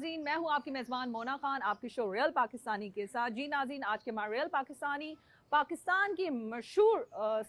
ناظرین، میں ہوں آپ کی میزبان مونا خان آپ کی شو ریئل پاکستانی کے ساتھ. جی ناظرین، آج کے ہمارا ریئل پاکستانی پاکستان کی مشہور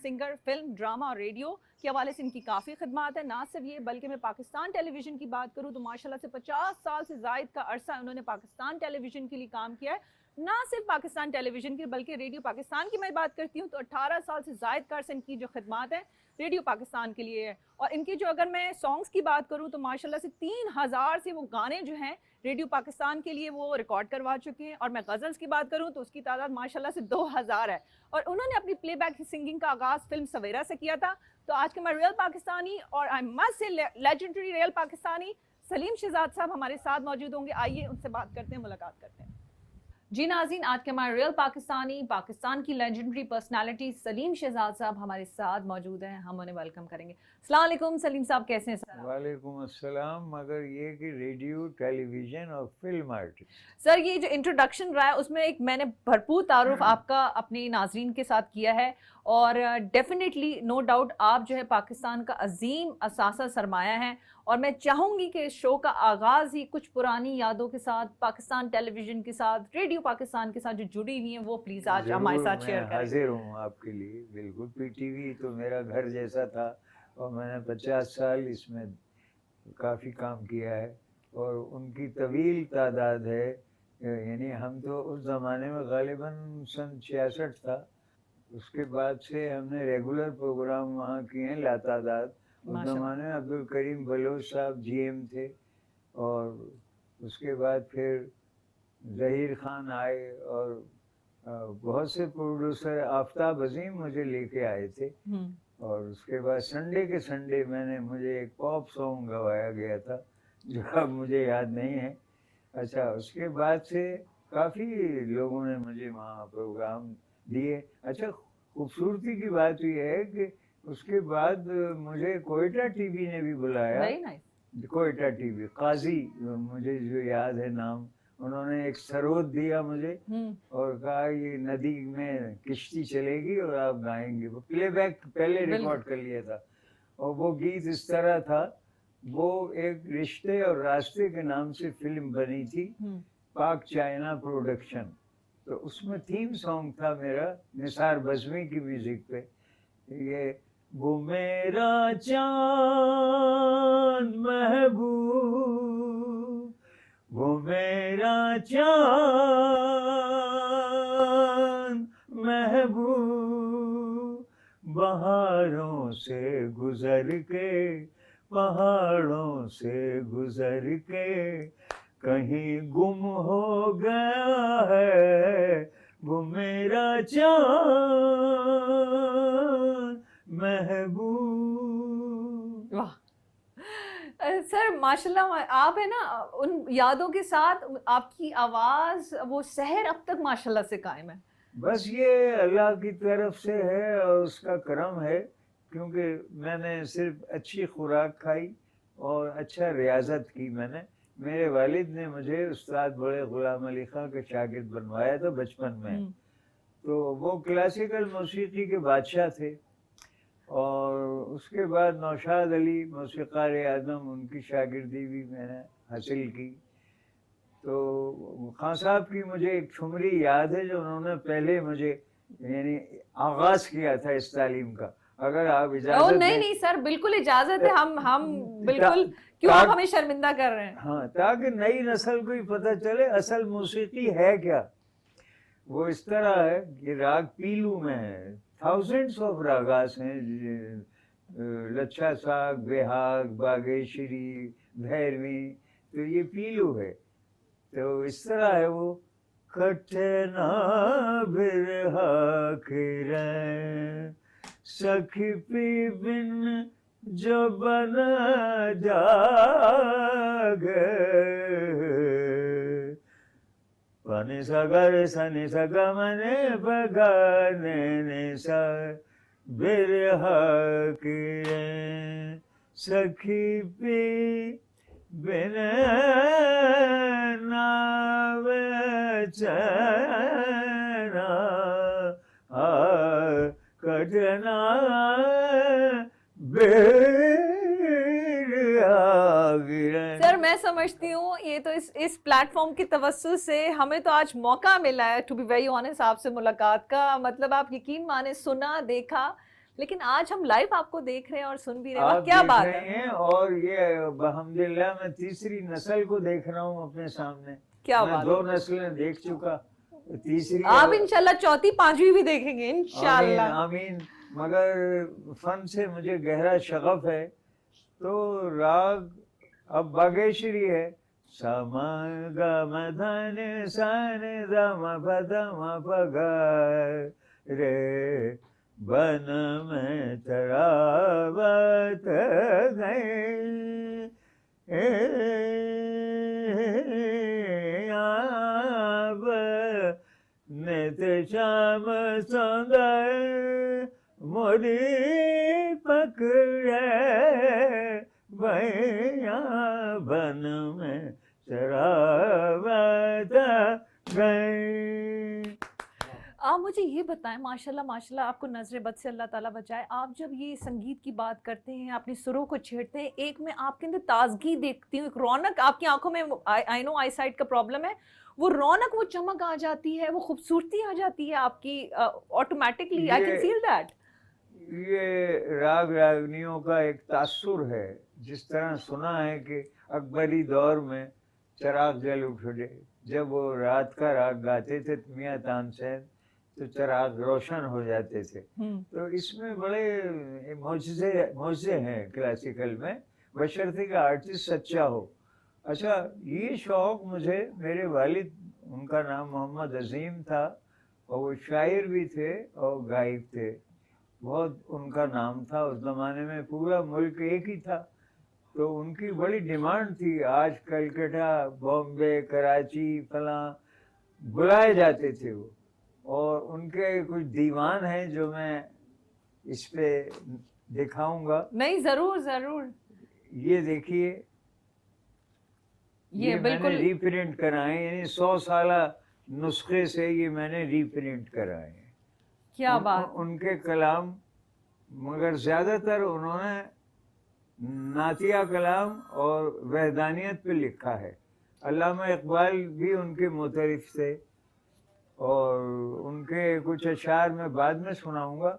سنگر، فلم، ڈرامہ اور ریڈیو کے حوالے سے ان کی کافی خدمات ہیں. نہ صرف یہ بلکہ میں پاکستان ٹیلی ویژن کی بات کروں تو ماشاءاللہ سے 50 سال سے زائد کا عرصہ انہوں نے پاکستان ٹیلی ویژن کے لیے کام کیا ہے. نہ صرف پاکستان ٹیلی ویژن کی بلکہ ریڈیو پاکستان کی میں بات کرتی ہوں تو 18 سال سے زائد کا عرصہ ان کی جو خدمات ہیں ریڈیو پاکستان کے لیے ہے. اور ان کی جو اگر میں سانگز کی بات کروں تو ماشاءاللہ سے 3000 سے وہ گانے جو ہیں ریڈیو پاکستان کے لیے وہ ریکارڈ کروا چکے ہیں. اور میں غزلز کی بات کروں تو اس کی تعداد ماشاءاللہ سے 2000 ہے. اور انہوں نے اپنی پلے بیک سنگنگ کا آغاز فلم سویرا سے کیا تھا. تو آج کے میں ریئل پاکستانی اور I must say legendary real Pakistani Salim Shahzad sahib ہمارے ساتھ موجود ہوں گے. آئیے ان سے بات کرتے ہیں، ملاقات کرتے ہیں. جی ناظرین، آج کے ہمارے ریئل پاکستانی پاکستان کی لیجنڈری پرسنالٹی سلیم شہزاد صاحب ہمارے ساتھ موجود ہیں. ہم انہیں ویلکم کریں گے. السلام علیکم سلیم صاحب، کیسے ہیں سر؟ وعلیکم السلام. مگر یہ کہ ریڈیو، ٹیلی ویژن اور فلم آرٹسٹ. سر یہ جو انٹروڈکشن رہا ہے اس میں ایک میں نے بھرپور تعارف آپ کا اپنے ناظرین کے ساتھ کیا ہے. اور ڈیفینیٹلی نو ڈاؤٹ آپ جو ہے پاکستان کا عظیم اثاثہ سرمایہ ہیں. اور میں چاہوں گی کہ اس شو کا آغاز ہی کچھ پرانی یادوں کے ساتھ، پاکستان ٹیلی ویژن کے ساتھ، ریڈیو پاکستان کے ساتھ جو جڑی ہوئی ہیں وہ پلیز آج ہمارے ساتھ شیئر کریں. حاضر ہوں آپ کے لیے بالکل. پی ٹی وی تو میرا گھر جیسا تھا اور میں نے 50 سال اس میں کافی کام کیا ہے. اور ان کی طویل تعداد ہے. یعنی ہم تو اس زمانے میں غالباً سن 66 تھا. اس کے بعد سے ہم نے ریگولر پروگرام وہاں کیے ہیں لاتعداد. اس زمانے میں عبد الکریم بلوچ صاحب جی ایم تھے. اور اس کے بعد پھر ظہیر خان آئے اور بہت سے پروڈیوسر. آفتاب عظیم مجھے لے کے آئے تھے. اور اس کے بعد سنڈے کے سنڈے مجھے ایک پاپ سانگ گوایا گیا تھا جو اب مجھے یاد نہیں ہے. اچھا، اس کے بعد سے کافی لوگوں نے مجھے وہاں پروگرام دیے. اچھا، خوبصورتی کی بات یہ ہے کہ اس کے بعد مجھے کوئٹہ ٹی وی نے بھی بلایا. کوئٹہ ٹی وی قاضی، مجھے جو یاد ہے نام، انہوں نے ایک سرود دیا مجھے اور کہا یہ ندی میں کشتی چلے گی اور آپ گائیں گے. وہ پلے بیک پہلے ریکارڈ کر لیا تھا. اور وہ گیت اس طرح تھا. وہ ایک رشتے اور راستے کے نام سے فلم بنی تھی، پاک چائنا پروڈکشن. تو اس میں تھیم سانگ تھا میرا نثار بزمی کی میوزک پہ. یہ وہ میرا چاند محبوب، وہ میرا چاند محبوب، بہاروں سے گزر کے، پہاڑوں سے گزر کے کہیں گم ہو گیا ہے، وہ میرا چاند محبوب. واہ سر، ماشاءاللہ آپ ہے نا ان یادوں کے ساتھ آپ کی آواز وہ سحر اب تک ماشاءاللہ سے قائم ہے. بس یہ اللہ کی طرف سے ہے اور اس کا کرم ہے، کیونکہ میں نے صرف اچھی خوراک کھائی اور اچھا ریاضت کی. میرے والد نے مجھے استاد بڑے غلام علی خاں کا شاگرد بنوایا تھا بچپن میں. تو وہ کلاسیکل موسیقی کے بادشاہ تھے. اور اس کے بعد نوشاد علی موسیقار اعظم، ان کی شاگردی بھی میں نے حاصل کی. تو خان صاحب کی مجھے ایک ٹھمری یاد ہے جو انہوں نے پہلے مجھے یعنی آغاز کیا تھا اس تعلیم کا. اگر آپ اجازت نہیں سر، بالکل اجازت ہے. ہم بالکل، کیوں آپ ہمیں شرمندہ کر رہے ہیں؟ ہاں، تاکہ نئی نسل کو ہی پتہ چلے اصل موسیقی ہے کیا. وہ اس طرح ہے کہ راگ پیلو میں ہے. تھاؤزنڈس آف راگاس ہیں، لچھا ساگ، بیہاگ، باگیشری، بھیروی. تو یہ پیلو ہے. تو اس طرح ہے وہ کٹنا برہا کریں سکھی پی بن جو بنا جاگے پانی سگر سنی سگا منے بگانے نسا برہا کریں سکھی پی بن ناوے چینا کٹنا سر میں سمجھتی ہوں یہ تو اس پلیٹ فارم کی توسط سے ہمیں تو آج موقع ملا ہے ٹو بی ویری آنیسٹ آپ سے ملاقات کا. مطلب آپ یقین مانے سنا دیکھا, لیکن آج ہم لائیو آپ کو دیکھ رہے ہیں اور سن بھی رہے ہیں. آپ کیا دیکھ بات رہے ہے, ہیں, اور یہ الحمدللہ میں تیسری نسل کو دیکھ رہا ہوں اپنے سامنے. کیا میں بات 2 نسلیں دیکھ چکا, تیسری آپ انشاءاللہ چوتھی پانچویں بھی دیکھیں گے آمین انشاءاللہ. آمین. مگر فن سے مجھے گہرا شغف ہے, تو راگ اب باگیشری ہے. سما گا مدھن سن دم پدم پگا رے بن میں تراوت گئے آب نت شام سندر موری پکڑے بھیا بن میں چراوت گئے. آپ مجھے یہ بتائیں, ماشاءاللہ ماشاءاللہ آپ کو نظر بد سے اللہ تعالیٰ بچائے, آپ جب یہ سنگیت کی بات کرتے ہیں, اپنے سروں کو چھیڑتے ہیں, ایک میں آپ کے اندر تازگی دیکھتی ہوں, ایک رونق آپ کی آنکھوں میں, آئی نو آئی سائٹ کا پرابلم ہے, وہ رونق, وہ چمک آ جاتی ہے, وہ خوبصورتی آ جاتی ہے آپ کی automatically. I can feel that. یہ راگ راگنیوں کا ایک تاثر ہے. جس طرح سنا ہے کہ اکبری دور میں چراغ جل اٹھے, جب وہ رات کا راگ گاتے تھے میاں تانسین, تو چراغ روشن ہو جاتے تھے. تو اس میں بڑے معجزے ہیں کلاسیکل میں, بشرطے کا آرٹسٹ سچا ہو. اچھا, یہ شوق مجھے میرے والد, ان کا نام محمد عظیم تھا, اور وہ شاعر بھی تھے اور گائک تھے. بہت ان کا نام تھا اس زمانے میں, پورا ملک ایک ہی تھا. تو ان کی بڑی ڈیمانڈ تھی, آج کلکتہ, بامبے, کراچی, فلاں بلائے جاتے تھے وہ. اور ان کے کچھ دیوان ہیں جو میں اس پہ دکھاؤں گا. نہیں, ضرور ضرور. یہ دیکھیے, یہ میں نے ری پرنٹ کرائے, یعنی 100 سالہ نسخے سے یہ میں نے ری پرنٹ کرائے ہیں. کیا بات. ان کے کلام, مگر زیادہ تر انہوں نے نعتیہ کلام اور وحدانیت پہ لکھا ہے. علامہ اقبال بھی ان کے مترف تھے, اور ان کے کچھ اشعار میں بعد میں سناؤں گا.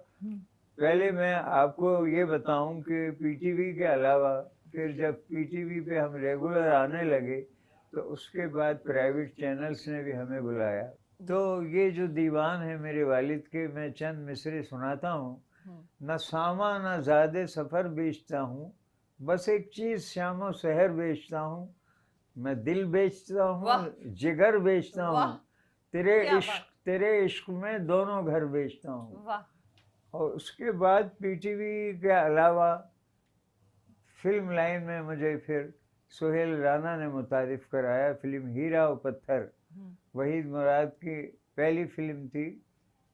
پہلے میں آپ کو یہ بتاؤں کہ پی ٹی وی کے علاوہ, پھر جب پی ٹی وی پہ ہم ریگولر آنے لگے, تو اس کے بعد پرائیویٹ چینلز نے بھی ہمیں بلایا. تو یہ جو دیوان ہے میرے والد کے, میں چند مصرے سناتا ہوں. نہ ساما نہ زادِ سفر بیچتا ہوں, بس ایک چیز شام و سحر بیچتا ہوں. میں دل بیچتا ہوں, جگر بیچتا ہوں, تیرے عشق میں دونوں گھر بیچتا ہوں. اور اس کے بعد پی ٹی وی کے علاوہ فلم لائن میں مجھے پھر سہیل رانا نے متعارف کرایا. فلم ہیرا و پتھر وحید مراد کی پہلی فلم تھی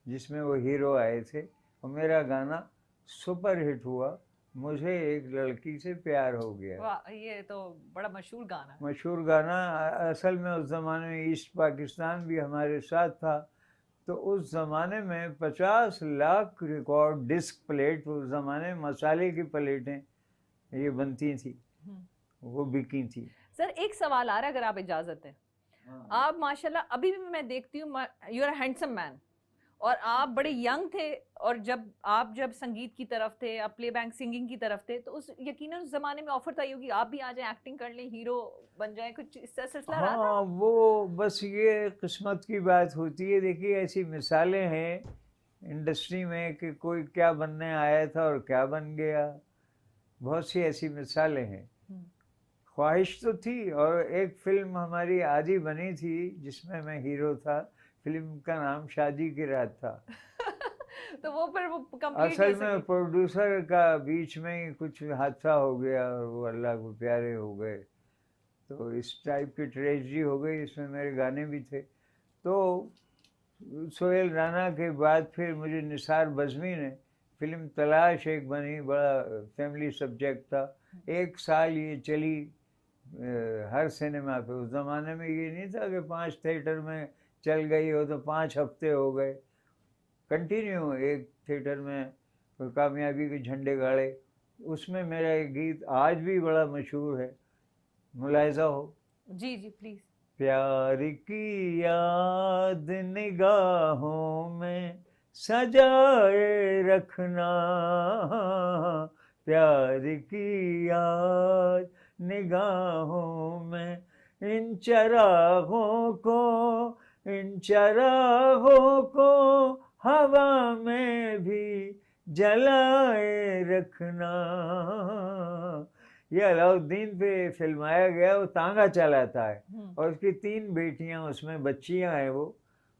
جس میں وہ ہیرو آئے تھے, اور میرا گانا سپر ہٹ ہوا, مجھے ایک لڑکی سے پیار ہو گیا. واہ, یہ تو بڑا مشہور گانا ہے. مشہور گانا. اصل میں اس زمانے میں ایسٹ پاکستان بھی ہمارے ساتھ تھا, تو اس زمانے میں 50 لاکھ ریکارڈ ڈسک پلیٹ, اس زمانے میں مسالے کی پلیٹیں یہ بنتی تھیں, وہ بکی تھی. سر ایک سوال آ رہا ہے اگر آپ اجازت ہے. آپ ماشاءاللہ ابھی بھی میں دیکھتی ہوں, یو آر اے ہینڈسم مین, اور آپ بڑے ینگ تھے, اور جب سنگیت کی طرف تھے, آپ پلے بیک سنگنگ کی طرف تھے, تو یقیناً اس زمانے میں آفر تھی ہوگی آپ بھی آ جائیں, ایکٹنگ کر لیں, ہیرو بن جائیں, کچھ اس طرح سلسلہ رہا تھا؟ ہاں, وہ بس یہ قسمت کی بات ہوتی ہے. دیکھیے ایسی مثالیں ہیں انڈسٹری میں کہ کوئی کیا بننے آیا تھا اور کیا بن گیا. بہت سی ایسی مثالیں ہیں. خواہش تو تھی, اور ایک فلم ہماری آدھی بنی تھی جس میں میں ہیرو تھا. فلم کا نام شادی کی رات تھا. تو وہ پھر وہ کمپلیٹ اصل میں پروڈیوسر کا بیچ میں ہی کچھ حادثہ ہو گیا, اور وہ اللہ کو پیارے ہو گئے, تو اس ٹائپ کی ٹریجڈی ہو گئی. اس میں میرے گانے بھی تھے. تو سہیل رانا کے بعد پھر مجھے نثار بزمی نے فلم تلاش ایک بنی, بڑا فیملی سبجیکٹ تھا. 1 سال یہ چلی ہر سنیما پہ. اس زمانے میں یہ نہیں تھا کہ 5 تھیٹر میں چل گئی ہو تو 5 ہفتے ہو گئے. کنٹینیو ایک تھیٹر میں کامیابی کے جھنڈے گاڑے. اس میں میرا ایک گیت آج بھی بڑا مشہور ہے, ملاحظہ ہو, جی جی پلیز. پیار کی یاد نگاہوں میں سجائے رکھنا, پیار کی یاد نگاہوں میں ان چراغوں کو ہوا میں بھی جلائے رکھنا. یہ علاؤالدین پہ فلمایا گیا, وہ تانگا چلاتا ہے اور اس کی 3 بیٹیاں اس میں بچیاں ہیں.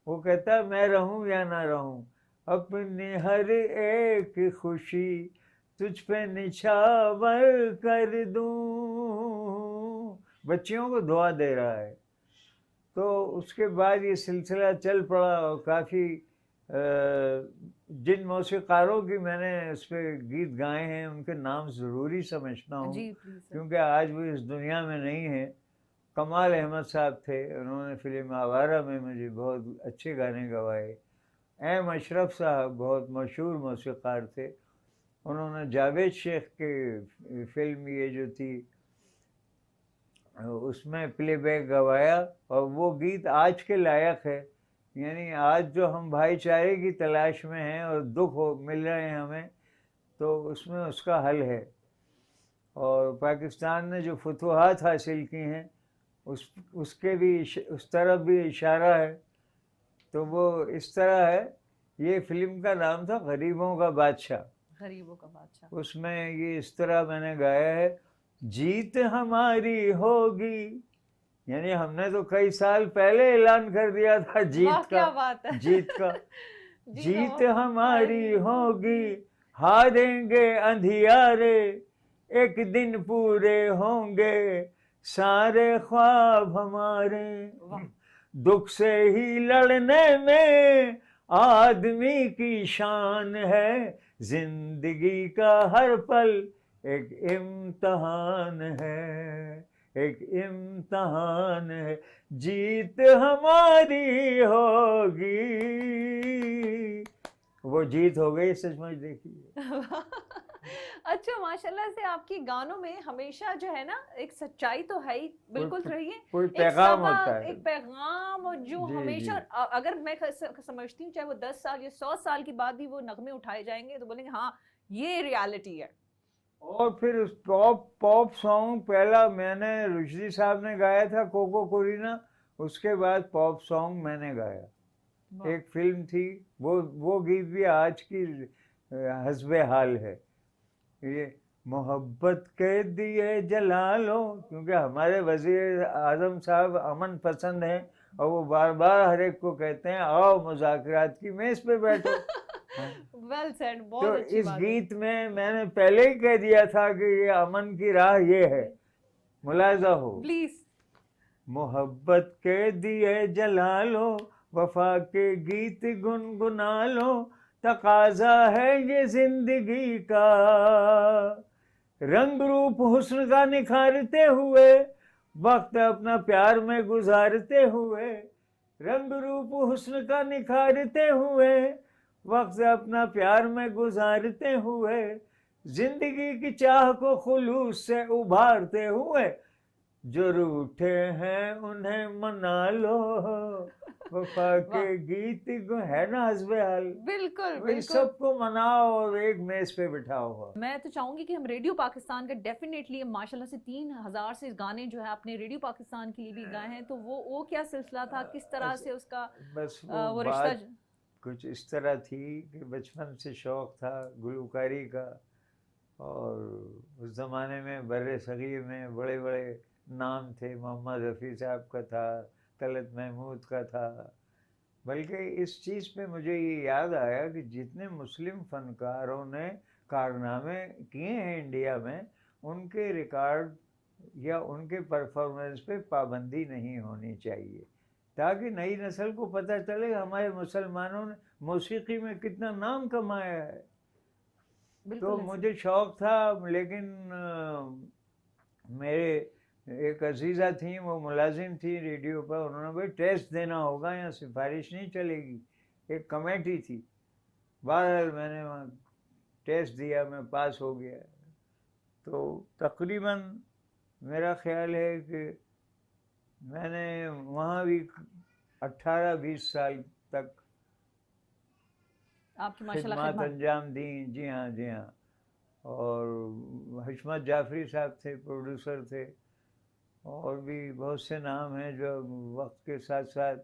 وہ کہتا ہے میں رہوں یا نہ رہوں, اپنی ہر ایک خوشی تجھ پہ نچھاور کر دوں. بچیوں کو دعا دے رہا ہے. تو اس کے بعد یہ سلسلہ چل پڑا اور کافی جن موسیقاروں کی میں نے اس پہ گیت گائے ہیں ان کے نام ضروری سمجھتا ہوں, جی پلیز سر. کیونکہ آج وہ اس دنیا میں نہیں ہیں. کمال احمد صاحب تھے, انہوں نے فلم آوارہ میں مجھے بہت اچھے گانے گوائے. ایم اشرف صاحب بہت مشہور موسیقار تھے, انہوں نے جاوید شیخ کے فلم یہ جو تھی اس میں پلے بیک گوایا, اور وہ گیت آج کے لائق ہے. یعنی آج جو ہم بھائی چارے کی تلاش میں ہیں اور دکھ مل رہے ہیں ہمیں, تو اس میں اس کا حل ہے. اور پاکستان نے جو فتوحات حاصل کی ہیں اس کے بھی اس طرف بھی اشارہ ہے. تو وہ اس طرح ہے, یہ فلم کا نام تھا غریبوں کا بادشاہ. غریبوں کا بادشاہ. اس میں یہ اس طرح میں نے گایا ہے, جیت ہماری ہوگی, یعنی ہم نے تو کئی سال پہلے اعلان کر دیا تھا جیت کا, جیت کا. جیت ہماری ہوگی, ہاریں گے اندھیارے, ایک دن پورے ہوں گے سارے خواب ہمارے. دکھ سے ہی لڑنے میں آدمی کی شان ہے, زندگی کا ہر پل ایک امتحان ہے, ایک امتحان ہے. جیت ہماری ہوگی, وہ جیت ہو گئی سچ مچ. دیکھیے اچھا ماشاءاللہ سے آپ کی گانوں میں ہمیشہ جو ہے نا ایک سچائی تو ہے ہی, بالکل رہی ہے, کوئی پیغام ایک ہوتا ہے. ایک پیغام, اور جو ہمیشہ اگر میں سمجھتی ہوں چاہے وہ 10 سال یا 100 سال کی بعد بھی وہ نغمے اٹھائے جائیں گے تو بولیں گے ہاں یہ ریالٹی ہے. اور پھر اس پاپ سانگ پہلا میں نے رشدی صاحب نے گایا تھا کوکو کورینا, اس کے بعد پاپ سانگ میں نے گایا. ایک فلم تھی, وہ گیت بھی آج کی حسب حال ہے. یہ محبت کے دیے جلا لو, کیونکہ ہمارے وزیر اعظم صاحب امن پسند ہیں اور وہ بار بار ہر ایک کو کہتے ہیں آؤ مذاکرات کی میز پہ بیٹھو. ویل سیڈ, تو بہت اچھی اس بات ہے. گیت میں نے پہلے ہی کہہ دیا تھا کہ یہ امن کی راہ یہ ہے, ملاحظہ ہو. پلیز. محبت کے دیے جلا لو, وفا کے گیت گنگنا لو, تقاضا ہے یہ زندگی کا, رنگ روپ حسن کا نکھارتے ہوئے, وقت اپنا پیار میں گزارتے ہوئے, رنگ روپ حسن کا نکھارتے ہوئے, وقت اپنا پیار میں گزارتے ہوئے, زندگی کی چاہ کو خلوص سے ابھارتے ہوئے, جو روٹھے ہیں انہیں منا لو, وفا کے گیت ہے نا حسب حال. بالکل بالکل سب کو مناؤ اور ایک میز پہ بٹھاؤ. میں تو چاہوں گی کہ ہم ریڈیو پاکستان کا ڈیفینیٹلی ماشاءاللہ سے 3000 سے گانے جو ہے آپ نے ریڈیو پاکستان کے لیے بھی گائے ہیں, تو وہ کیا سلسلہ تھا, کس طرح سے اس کا بس وہ رشتہ کچھ اس طرح تھی کہ بچپن سے شوق تھا گلوکاری کا, اور اس زمانے میں بر صغیر میں بڑے بڑے نام تھے, محمد رفیع صاحب کا تھا, طلعت محمود کا تھا. بلکہ اس چیز پہ مجھے یہ یاد آیا کہ جتنے مسلم فنکاروں نے کارنامے کیے ہیں انڈیا میں, ان کے ریکارڈ یا ان کے پرفارمنس پہ پابندی نہیں ہونی چاہیے, تاکہ نئی نسل کو پتہ چلے ہمارے مسلمانوں نے موسیقی میں کتنا نام کمایا ہے. تو مجھے شوق تھا, لیکن میرے ایک عزیزہ تھیں, وہ ملازم تھی ریڈیو پر, انہوں نے بھائی ٹیسٹ دینا ہوگا, یا سفارش نہیں چلے گی. ایک کمیٹی تھی, بہرحال میں نے وہاں ٹیسٹ دیا, میں پاس ہو گیا. تو تقریباً میرا خیال ہے کہ میں نے وہاں بھی 18-20 سال تک آپ کی ماشاءاللہ خدمات خدمات. انجام دیں. جی ہاں جی ہاں. اور حشمت جعفری صاحب تھے، پروڈیوسر تھے، اور بھی بہت سے نام ہیں جو وقت کے ساتھ ساتھ.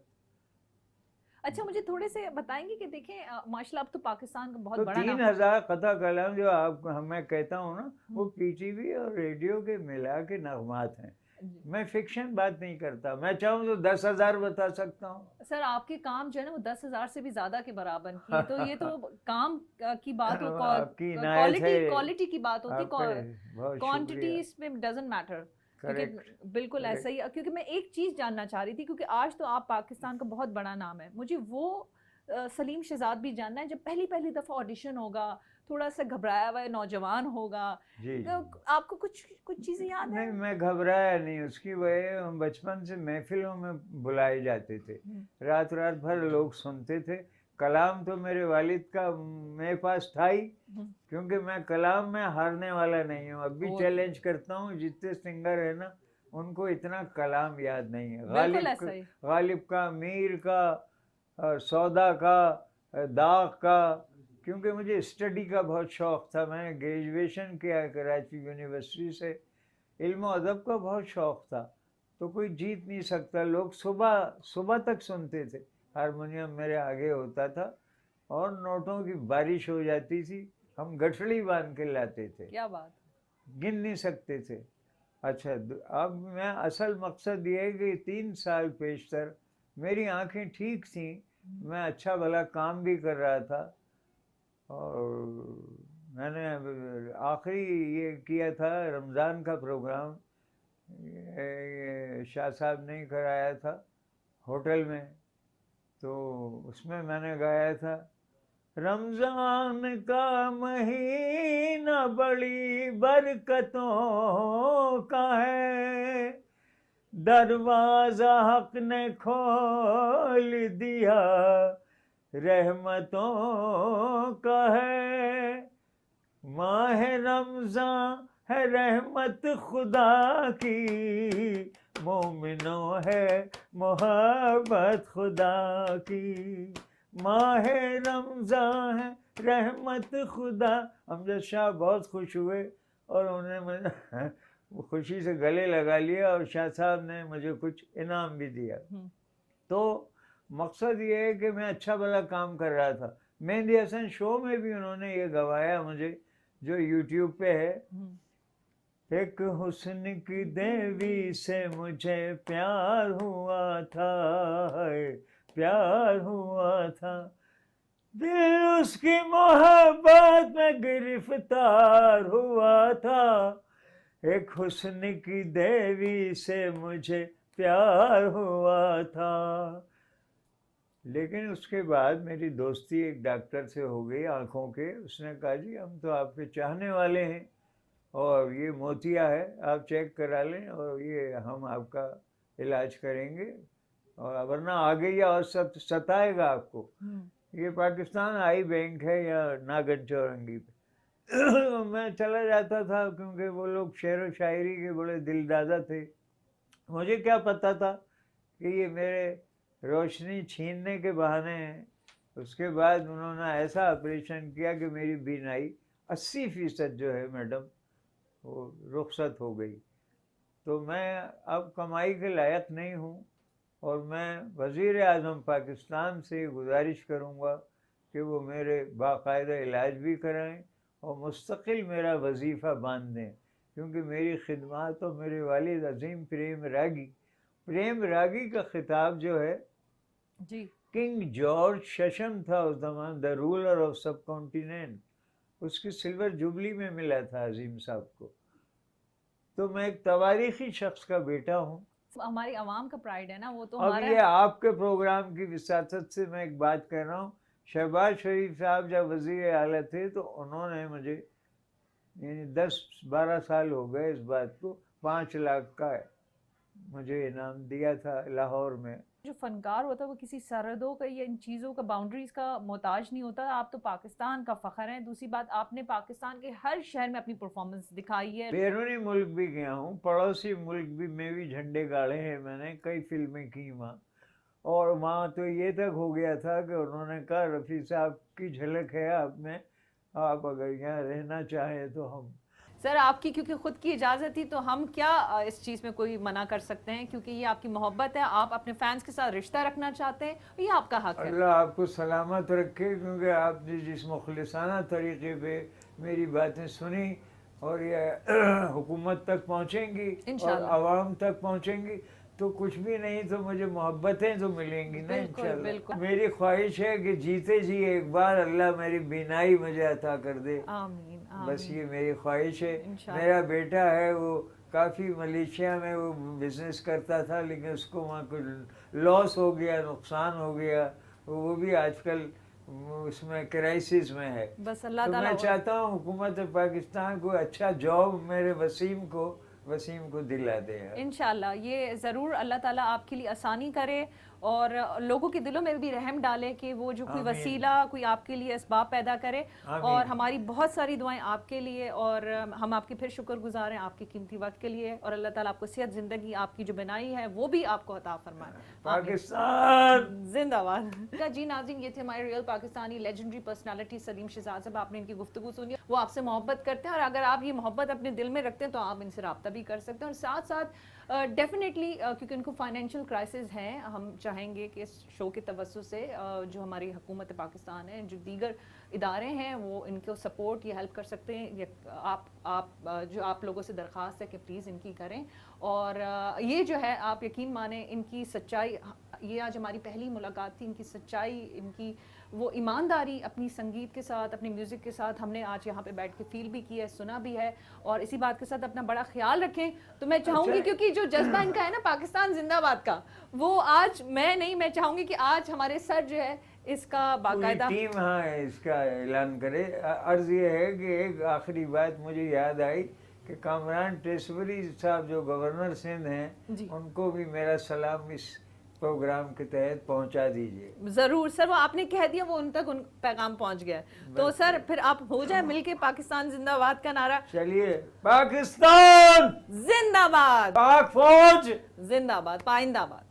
اچھا مجھے تھوڑے سے بتائیں گے کہ دیکھیں ماشاءاللہ اب تو پاکستان کا بہت تو بڑا نام. 3000 قطع کلام جو آپ میں کہتا ہوں نا، وہ پی ٹی وی اور ریڈیو کے ملا کے نغمات ہیں. جی. میں فکشن بات نہیں کرتا، میں چاہوں تو 10,000 بتا سکتا ہوں. سر آپ کے کام جو ہے نا وہ 10,000 سے بھی زیادہ کے برابر کی، تو یہ تو کام کی بات ہو، آپ کی عنایت کوالٹی کی بات ہوتی، آپ کا بہت کوانٹٹی شکریہ. اس میں ڈزنٹ میٹر. کیونکہ کریکٹ. بالکل ایسا ہی، کیونکہ میں ایک چیز جاننا چاہ رہی تھی، کیونکہ آج تو آپ پاکستان کا بہت بڑا نام ہے، مجھے وہ سلیم شہزاد بھی جاننا ہے. جب پہلی دفعہ آڈیشن ہوگا، تھوڑا سا گھبرایا ہوا نوجوان ہوگا، جی آپ کو کچھ چیزیں یاد ہیں؟ نہیں، میں گھبرایا نہیں. اس کی وجہ ہم بچپن سے محفلوں میں بلائے جاتے تھے، رات بھر لوگ سنتے تھے. کلام تو میرے والد کا میرے پاس تھا ہی، کیونکہ میں کلام میں ہارنے والا نہیں ہوں. اب بھی چیلنج کرتا ہوں، جتنے سنگر ہیں نا ان کو اتنا کلام یاد نہیں ہے. بالکل ایسا ہی. غالب کا، میر کا، سودا کا، داغ کا، کیونکہ مجھے اسٹڈی کا بہت شوق تھا. میں نے گریجویشن کیا کراچی یونیورسٹی سے. علم و ادب کا بہت شوق تھا، تو کوئی جیت نہیں سکتا. لوگ صبح تک سنتے تھے. ہارمونیم میرے آگے ہوتا تھا اور نوٹوں کی بارش ہو جاتی تھی. ہم گٹھڑی باندھ کے لاتے تھے. کیا بات. گن نہیں سکتے تھے. اچھا اب میں اصل مقصد یہ ہے کہ 3 سال پیشتر میری آنکھیں ٹھیک تھیں، میں اچھا بھلا کام بھی کر رہا تھا. اور میں نے آخری یہ کیا تھا رمضان کا پروگرام، شاہ صاحب نے ہی کرایا تھا ہوٹل میں. تو اس میں نے گایا تھا، رمضان کا مہینہ بڑی برکتوں کا ہے، دروازہ حق نے کھول دیا رحمتوں کا ہے. ماہ رمضان ہے رحمت خدا کی، مومنوں ہے محبت خدا کی. ماہ رمضان ہے رحمت خدا. امجد شاہ بہت خوش ہوئے اور انہوں نے خوشی سے گلے لگا لیا، اور شاہ صاحب نے مجھے کچھ انعام بھی دیا. تو مقصد یہ ہے کہ میں اچھا بھلا کام کر رہا تھا. مہندی حسن شو میں بھی انہوں نے یہ گوایا مجھے، جو یوٹیوب پہ ہے، ایک حسن کی دیوی سے مجھے پیار ہوا تھا، پیار ہوا تھا، دل اس کی محبت میں گرفتار ہوا تھا. ایک حسن کی دیوی سے مجھے پیار ہوا تھا. لیکن اس کے بعد میری دوستی ایک ڈاکٹر سے ہو گئی آنکھوں کے. اس نے کہا جی ہم تو آپ کے چاہنے والے ہیں، اور یہ موتیا ہے، آپ چیک کرا لیں اور یہ ہم آپ کا علاج کریں گے، اور ورنہ آگے یا اور ستائے گا آپ کو. یہ پاکستان آئی بینک ہے یا ناگن چورنگی پہ. میں چلا جاتا تھا کیونکہ وہ لوگ شعر و شاعری کے بڑے دل دادا تھے. مجھے کیا پتا تھا کہ یہ میرے روشنی چھیننے کے بہانے ہیں. اس کے بعد انہوں نے ایسا آپریشن کیا کہ میری بینائی 80% جو ہے میڈم وہ رخصت ہو گئی. تو میں اب کمائی کے لائق نہیں ہوں، اور میں وزیر اعظم پاکستان سے گزارش کروں گا کہ وہ میرے باقاعدہ علاج بھی کرائیں اور مستقل میرا وظیفہ باندھ دیں. کیونکہ میری خدمات اور میرے والد عظیم پریم راگی کا خطاب جو ہے، جی کنگ جارج ششم تھا اس زمان، the ruler of subcontinent, اس کی سلور جوبلی میں ملا تھا عظیم صاحب کو. تو میں ایک تواریخی شخص کا بیٹا ہوں. ہماری عوام کا پرائیڈ ہے نا وہ تو اب ہمارا. یہ آپ کے پروگرام کی وساطت سے میں ایک بات کہہ رہا ہوں. شہباز شریف صاحب جب وزیر اعلیٰ تھے تو انہوں نے مجھے، یعنی 10-12 سال ہو گئے اس بات کو، 5 لاکھ کا مجھے انعام دیا تھا لاہور میں. جو فنکار ہوتا ہے وہ کسی سرحدوں کا یا ان چیزوں کا باؤنڈریز کا محتاج نہیں ہوتا. آپ تو پاکستان کا فخر ہیں. دوسری بات آپ نے پاکستان کے ہر شہر میں اپنی پرفارمنس دکھائی ہے. بیرونی ملک بھی گیا ہوں, پڑوسی ملک بھی میں بھی جھنڈے گاڑے ہیں, میں نے کئی فلمیں کی وہاں, اور وہاں تو یہ تک ہو گیا تھا کہ انہوں نے کہا رفیع صاحب کی جھلک ہے آپ میں, آپ اگر یہاں رہنا چاہیں تو ہم. سر آپ کی کیونکہ خود کی اجازت تھی تو ہم کیا اس چیز میں کوئی منع کر سکتے ہیں, کیونکہ یہ آپ کی محبت ہے, آپ اپنے فینس کے ساتھ رشتہ رکھنا چاہتے ہیں, یہ آپ کا حق ہے. اللہ آپ کو سلامت رکھے, کیونکہ آپ نے جس مخلصانہ طریقے پہ میری باتیں سنی اور یہ حکومت تک پہنچیں گی اور عوام تک پہنچیں گی تو کچھ بھی نہیں تو مجھے محبتیں تو ملیں گی نا انشاءاللہ. میری خواہش ہے کہ جیتے جی ایک بار اللہ میری بینائی مجھے عطا کر دے, آمین. بس یہ میری خواہش ہے. میرا بیٹا ہے وہ کافی ملیشیا میں وہ بزنس کرتا تھا, لیکن اس کو وہاں کچھ لاس ہو گیا, نقصان ہو گیا, وہ بھی آج کل اس میں کرائسس میں ہے. بس اللہ تو تعالیٰ میں چاہتا ہوں حکومت پاکستان کو اچھا جاب میرے وسیم کو دلا دے. انشاءاللہ یہ ضرور اللہ تعالیٰ آپ کے لیے آسانی کرے اور لوگوں کے دلوں میں بھی رحم ڈالے کہ وہ جو کوئی وسیلہ کوئی آپ کے لیے اسباب پیدا کرے. اور ہماری بہت ساری دعائیں آپ کے لیے, اور ہم آپ کے پھر شکر گزار ہیں آپ کے قیمتی وقت کے لیے, اور اللہ تعالیٰ آپ کو صحت زندگی آپ کی جو بنائی ہے وہ بھی آپ کو عطا فرمائے. پاکستان زندہ باد. جی ناظرین, یہ تھے ہمارے ریئل پاکستانی لیجنڈری پرسنالٹی سلیم شہزاد صاحب. آپ نے ان کی گفتگو سنی, وہ آپ سے محبت کرتے ہیں, اور اگر آپ یہ محبت اپنے دل میں رکھتے ہیں تو آپ ان سے رابطہ بھی کر سکتے ہیں. اور ساتھ ساتھ ڈیفینیٹلی کیونکہ ان کو فائنینشیل کرائسس ہیں, ہم چاہیں گے کہ اس شو کے توسط سے جو ہماری حکومت پاکستان ہے, جو دیگر ادارے ہیں, وہ ان کو سپورٹ یا ہیلپ کر سکتے ہیں. آپ لوگوں سے درخواست ہے کہ پلیز ان کی کریں. اور یہ جو ہے آپ یقین مانیں ان کی سچائی, یہ آج ہماری پہلی ملاقات تھی, ان کی سچائی, ان کی وہ ایمانداری اپنی سنگیت کے ساتھ, اپنی میوزک کے ساتھ ہم نے آج یہاں پہ بیٹھ کے فیل بھی کی ہے, سنا بھی ہے. اور اسی بات کے ساتھ اپنا بڑا خیال رکھیں. تو میں چاہوں گی کیونکہ جو جذبہ ان کا ہے نا پاکستان زندہ باد کا, وہ آج میں چاہوں گی کہ آج ہمارے سر جو ہے اس کا باقاعدہ ٹیم ہاں اس کا اعلان کرے. عرض یہ ہے کہ ایک آخری بات مجھے یاد آئی کہ کامران ٹیسوری صاحب جو گورنر سندھ ہیں, ان کو بھی میرا سلام اس پروگرام کے تحت پہنچا دیجیے. ضرور سر, وہ آپ نے کہہ دیا, وہ ان تک ان پیغام پہنچ گیا. تو سر پھر آپ ہو جائے مل کے پاکستان زندہ باد کا نعرہ. چلیے, پاکستان زندہ باد, پاک فوج زندہ باد, پائندہ باد.